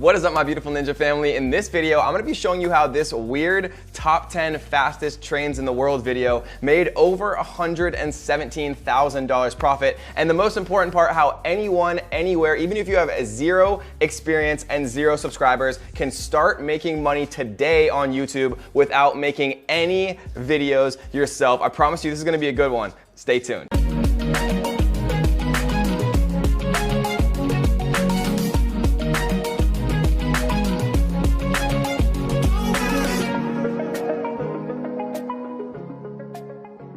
What is up, my beautiful ninja family? In this video, I'm gonna be showing you how this weird top 10 fastest trains in the world video made over $117,000 profit. And the most important part, how anyone, anywhere, even if you have zero experience and zero subscribers, can start making money today on YouTube without making any videos yourself. I promise you this is gonna be a good one. Stay tuned.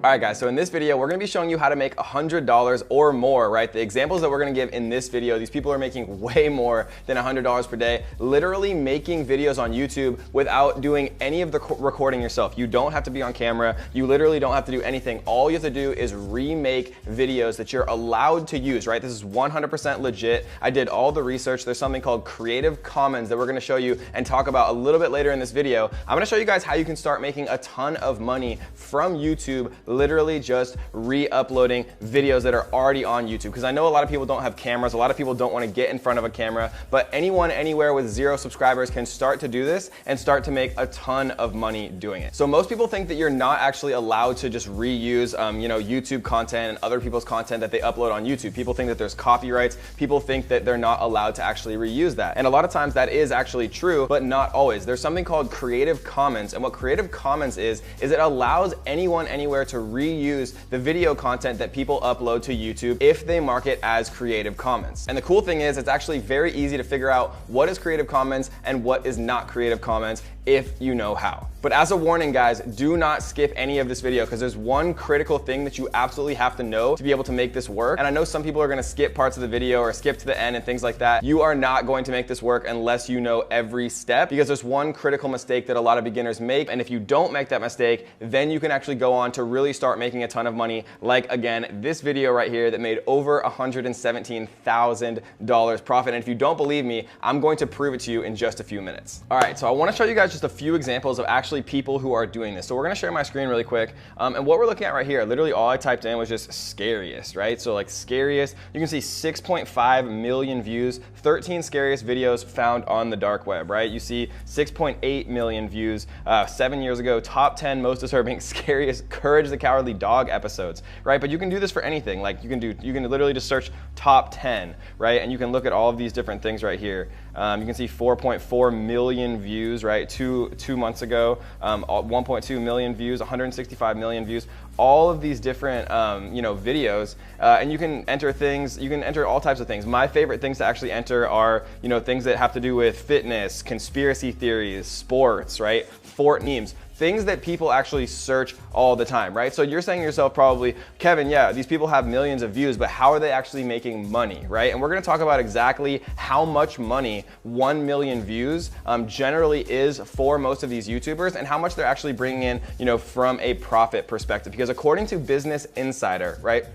All right, guys, so in this video, we're gonna be showing you how to make $100 or more, right? The examples that we're gonna give in this video, these people are making way more than $100 per day, literally making videos on YouTube without doing any of the recording yourself. You don't have to be on camera. You literally don't have to do anything. All you have to do is remake videos that you're allowed to use, right? This is 100% legit. I did all the research. There's something called Creative Commons that we're gonna show you and talk about a little bit later in this video. I'm gonna show you guys how you can start making a ton of money from YouTube, literally just re-uploading videos that are already on YouTube. Because I know a lot of people don't have cameras, a lot of people don't want to get in front of a camera, but anyone, anywhere with zero subscribers can start to do this and start to make a ton of money doing it. So most people think that you're not actually allowed to just reuse YouTube content and other people's content that they upload on YouTube. People think that there's copyrights. People think that they're not allowed to actually reuse that. And a lot of times that is actually true, but not always. There's something called Creative Commons, and what Creative Commons is it allows anyone, anywhere to reuse the video content that people upload to YouTube if they mark it as Creative Commons. And the cool thing is it's actually very easy to figure out what is Creative Commons and what is not Creative Commons if you know how. But as a warning, guys, do not skip any of this video because there's one critical thing that you absolutely have to know to be able to make this work. And I know some people are gonna skip parts of the video or skip to the end and things like that. You are not going to make this work unless you know every step, because there's one critical mistake that a lot of beginners make. And if you don't make that mistake, then you can actually go on to really start making a ton of money. Like, again, this video right here that made over $117,000 profit. And if you don't believe me, I'm going to prove it to you in just a few minutes. All right, so I wanna show you guys just a few examples of actually people who are doing this. So we're gonna share my screen really quick. And what we're looking at right here, literally all I typed in was just scariest, right? So like scariest, you can see 6.5 million views, 13 scariest videos found on the dark web, right? You see 6.8 million views 7 years ago, top 10 most disturbing, scariest Courage the Cowardly Dog episodes, right? But you can do this for anything. Like you can literally just search top 10, right? And you can look at all of these different things right here. You can see 4.4 million views, right? Two months ago, 1.2 million views, 165 million views, all of these different videos, and you can enter things, you can enter all types of things. My favorite things to actually enter are things that have to do with fitness, conspiracy theories, sports, right? Fort memes. Things that people actually search all the time, right? So you're saying to yourself probably, Kevin, yeah, these people have millions of views, but how are they actually making money, right? And we're gonna talk about exactly how much money 1 million views generally is for most of these YouTubers and how much they're actually bringing in, from a profit perspective. Because according to Business Insider, right,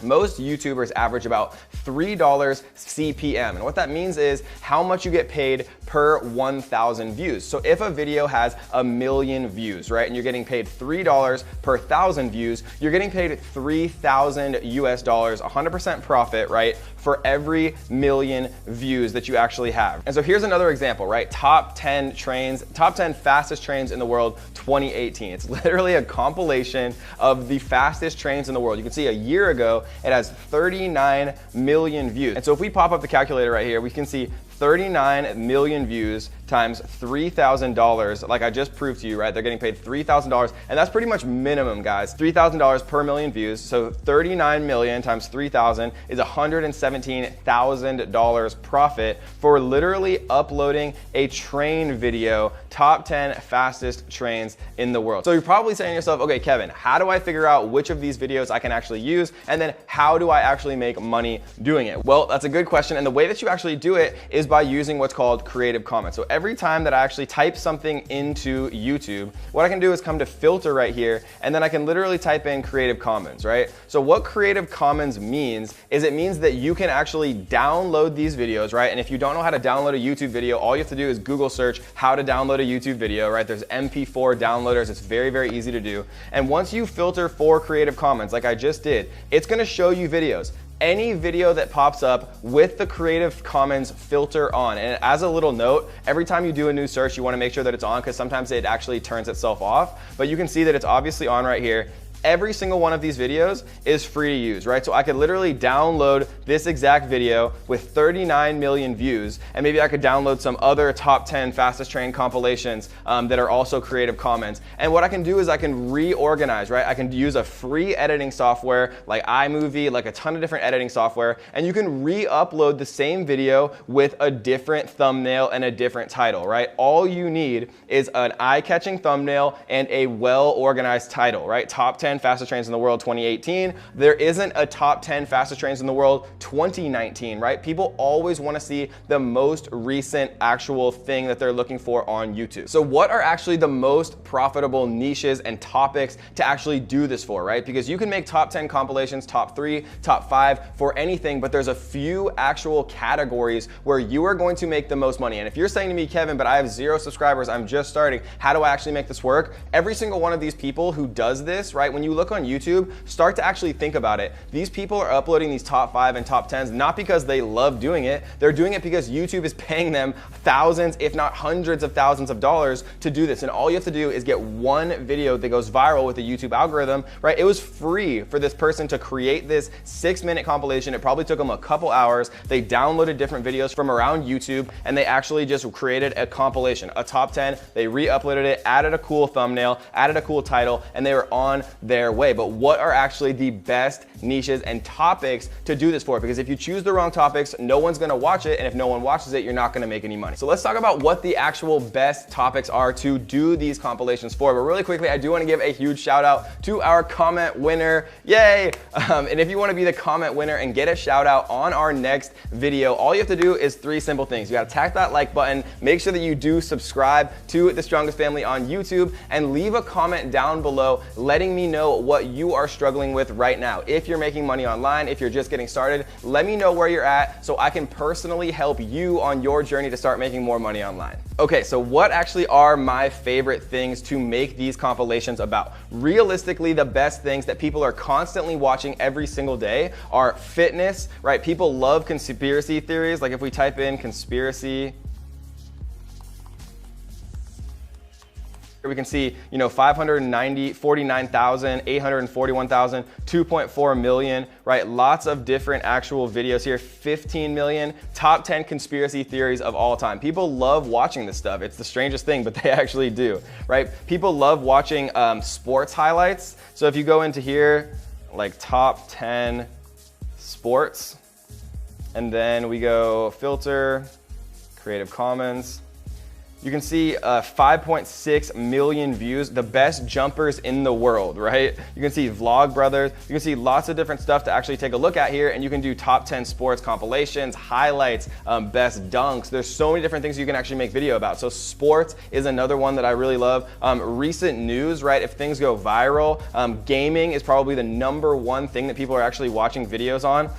most YouTubers average about $3 CPM. And what that means is how much you get paid per 1,000 views. So if a video has 1 million views, right, and you're getting paid $3 per 1,000 views, you're getting paid $3,000 US, 100% profit, right, for every 1 million views that you actually have. And so here's another example, right? Top 10 fastest trains in the world, 2018. It's literally a compilation of the fastest trains in the world. You can see a year ago, it has 39 million views. And so if we pop up the calculator right here, we can see 39 million views times $3,000, like I just proved to you, right? They're getting paid $3,000, and that's pretty much minimum, guys. $3,000 per million views, so 39 million times 3,000 is $117,000 profit for literally uploading a train video, top 10 fastest trains in the world. So you're probably saying to yourself, okay, Kevin, how do I figure out which of these videos I can actually use, and then how do I actually make money doing it? Well, that's a good question, and the way that you actually do it is by using what's called Creative Commons. So every time that I actually type something into YouTube, what I can do is come to filter right here, and then I can literally type in Creative Commons, right? So what Creative Commons means is it means that you can actually download these videos, right? And if you don't know how to download a YouTube video, all you have to do is Google search how to download a YouTube video, right? There's MP4 downloaders. It's very, very easy to do. And once you filter for Creative Commons, like I just did, it's gonna show you videos. any video that pops up with the Creative Commons filter on. And as a little note, every time you do a new search, you want to make sure that it's on, because sometimes it actually turns itself off. But you can see that it's obviously on right here. Every single one of these videos is free to use, right? So I could literally download this exact video with 39 million views, and maybe I could download some other top 10 fastest train compilations that are also Creative Commons. And what I can do is I can reorganize, right? I can use a free editing software like iMovie, like a ton of different editing software, and you can re-upload the same video with a different thumbnail and a different title, right? All you need is an eye-catching thumbnail and a well-organized title, right? Top 10 fastest trains in the world 2018. There isn't a top 10 fastest trains in the world 2019, right? People always want to see the most recent actual thing that they're looking for on YouTube. So what are actually the most profitable niches and topics to actually do this for, right? Because you can make top 10 compilations, top 3, top 5 for anything, but there's a few actual categories where you are going to make the most money. And if you're saying to me, Kevin, but I have 0 subscribers, I'm just starting, how do I actually make this work? Every single one of these people who does this, right, when you look on YouTube, start to actually think about it. These people are uploading these top 5 and top 10s not because they love doing it. They're doing it because YouTube is paying them thousands, if not hundreds of thousands of dollars to do this. And all you have to do is get one video that goes viral with the YouTube algorithm, right? It was free for this person to create this 6-minute compilation. It probably took them a couple hours. They downloaded different videos from around YouTube, and they actually just created a compilation, a top 10. They re-uploaded it, added a cool thumbnail, added a cool title, and they were on their way. But what are actually the best niches and topics to do this for? Because if you choose the wrong topics, no one's gonna watch it, and if no one watches it, you're not gonna make any money. So let's talk about what the actual best topics are to do these compilations for. But really quickly, I do wanna give a huge shout out to our comment winner. Yay! And if you wanna be the comment winner and get a shout out on our next video, all you have to do is 3 simple things. You gotta tap that like button, make sure that you do subscribe to The Strongest Family on YouTube, and leave a comment down below letting me know what you are struggling with right now. If you're making money online, if you're just getting started, let me know where you're at so I can personally help you on your journey to start making more money online. Okay, so what actually are my favorite things to make these compilations about? Realistically, the best things that people are constantly watching every single day are fitness, right? People love conspiracy theories. Like if we type in conspiracy, we can see, 549,000, 841,000, 2.4 million, right? Lots of different actual videos here, 15 million, top 10 conspiracy theories of all time. People love watching this stuff. It's the strangest thing, but they actually do, right? People love watching sports highlights. So if you go into here, like top 10 sports, and then we go filter, Creative Commons, you can see 5.6 million views, the best jumpers in the world, right? You can see Vlog Brothers, you can see lots of different stuff to actually take a look at here, and you can do top 10 sports compilations, highlights, best dunks. There's so many different things you can actually make video about. So sports is another one that I really love. Recent news, right? If things go viral, gaming is probably the #1 thing that people are actually watching videos on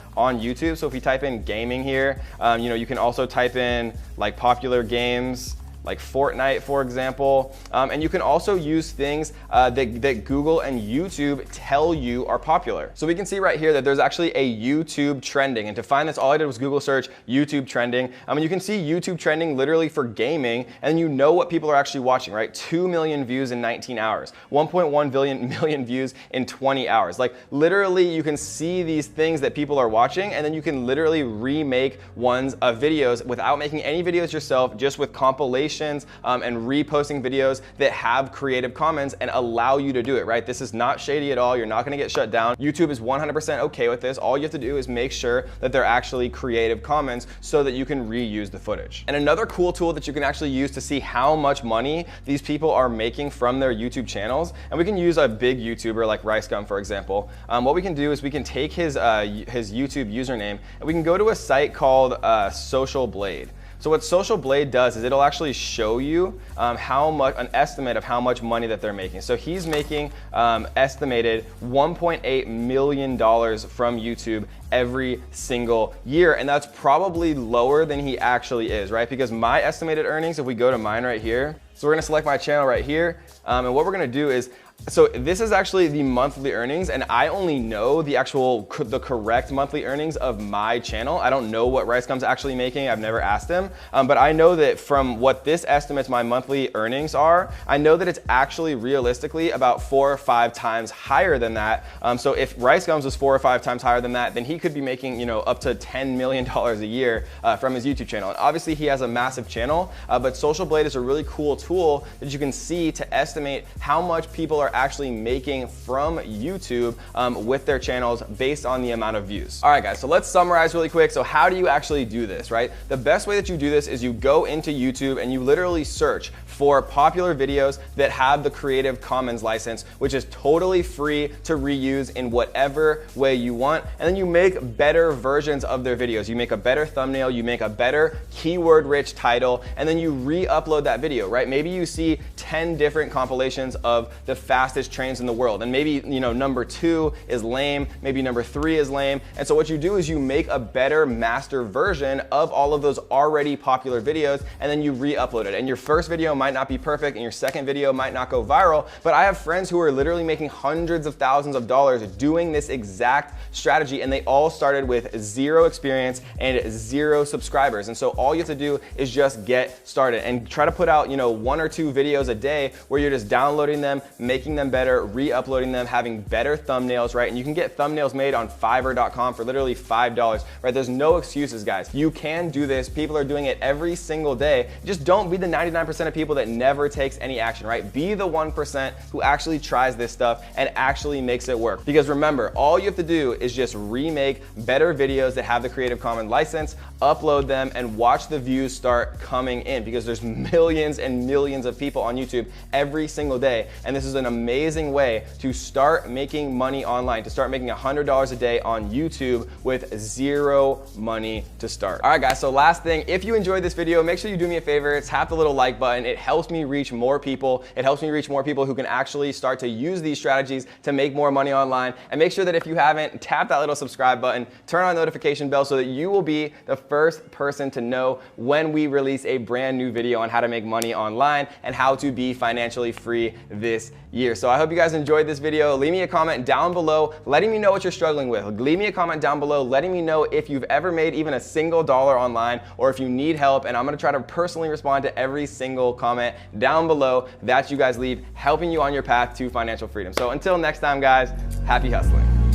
YouTube. So if you type in gaming here, you can also type in like popular games, like Fortnite, for example. And you can also use things that Google and YouTube tell you are popular. So we can see right here that there's actually a YouTube trending. And to find this, all I did was Google search YouTube trending. And you can see YouTube trending literally for gaming, and you know what people are actually watching, right? 2 million views in 19 hours, 1.1 million views in 20 hours. Like literally you can see these things that people are watching, and then you can literally remake ones of videos without making any videos yourself, just with compilations and reposting videos that have Creative Commons and allow you to do it, right? This is not shady at all. You're not gonna get shut down. YouTube is 100% okay with this. All you have to do is make sure that they're actually Creative Commons so that you can reuse the footage. And another cool tool that you can actually use to see how much money these people are making from their YouTube channels, and we can use a big YouTuber like RiceGum, for example. What we can do is we can take his YouTube username, and we can go to a site called Social Blade. So what Social Blade does is it'll actually show you an estimate of how much money that they're making. So he's making estimated $1.8 million from YouTube every single year, and that's probably lower than he actually is, right? Because my estimated earnings, if we go to mine right here, So we're gonna select my channel right here. And what we're gonna do is, so this is actually the monthly earnings, and I only know the correct monthly earnings of my channel. I don't know what RiceGum's actually making. I've never asked him, but I know that from what this estimates my monthly earnings are, I know that it's actually realistically about 4 or 5 times higher than that. So if RiceGum's was 4 or 5 times higher than that, then he could be making, you know, up to $10 million a year from his YouTube channel. And obviously he has a massive channel, but Social Blade is a really cool tool that you can see to estimate how much people are actually making from YouTube with their channels based on the amount of views. All right, guys, so let's summarize really quick. So how do you actually do this, right? The best way that you do this is you go into YouTube and you literally search for popular videos that have the Creative Commons license, which is totally free to reuse in whatever way you want. And then you make better versions of their videos. You make a better thumbnail, you make a better keyword-rich title, and then you re-upload that video, right? Maybe you see 10 different compilations of the fastest trains in the world, and maybe, you know, number 2 is lame, maybe number 3 is lame. And so what you do is you make a better master version of all of those already popular videos, and then you re-upload it. And your first video might not be perfect, and your second video might not go viral, but I have friends who are literally making hundreds of thousands of dollars doing this exact strategy, and they all started with 0 experience and 0 subscribers. And so all you have to do is just get started and try to put out, you know, 1 or 2 videos a day where you're just downloading them, making them better, re-uploading them, having better thumbnails, right? And you can get thumbnails made on Fiverr.com for literally $5, right? There's no excuses, guys. You can do this. People are doing it every single day. Just don't be the 99% of people that never takes any action, right? Be the 1% who actually tries this stuff and actually makes it work. Because remember, all you have to do is just remake better videos that have the Creative Commons license, upload them, and watch the views start coming in, because there's millions and millions of people on YouTube every single day. And this is an amazing way to start making money online, to start making $100 a day on YouTube with 0 money to start. All right, guys, so last thing, if you enjoyed this video, make sure you do me a favor, tap the little like button. It helps me reach more people. It helps me reach more people who can actually start to use these strategies to make more money online. And make sure that if you haven't, tap that little subscribe button, turn on the notification bell so that you will be the first person to know when we release a brand new video on how to make money online and how to be financially free this year. So I hope you guys enjoyed this video. Leave me a comment down below letting me know what you're struggling with. Leave me a comment down below letting me know if you've ever made even a single dollar online, or if you need help, and I'm gonna try to personally respond to every single comment down below that you guys leave, helping you on your path to financial freedom. So until next time, guys, happy hustling.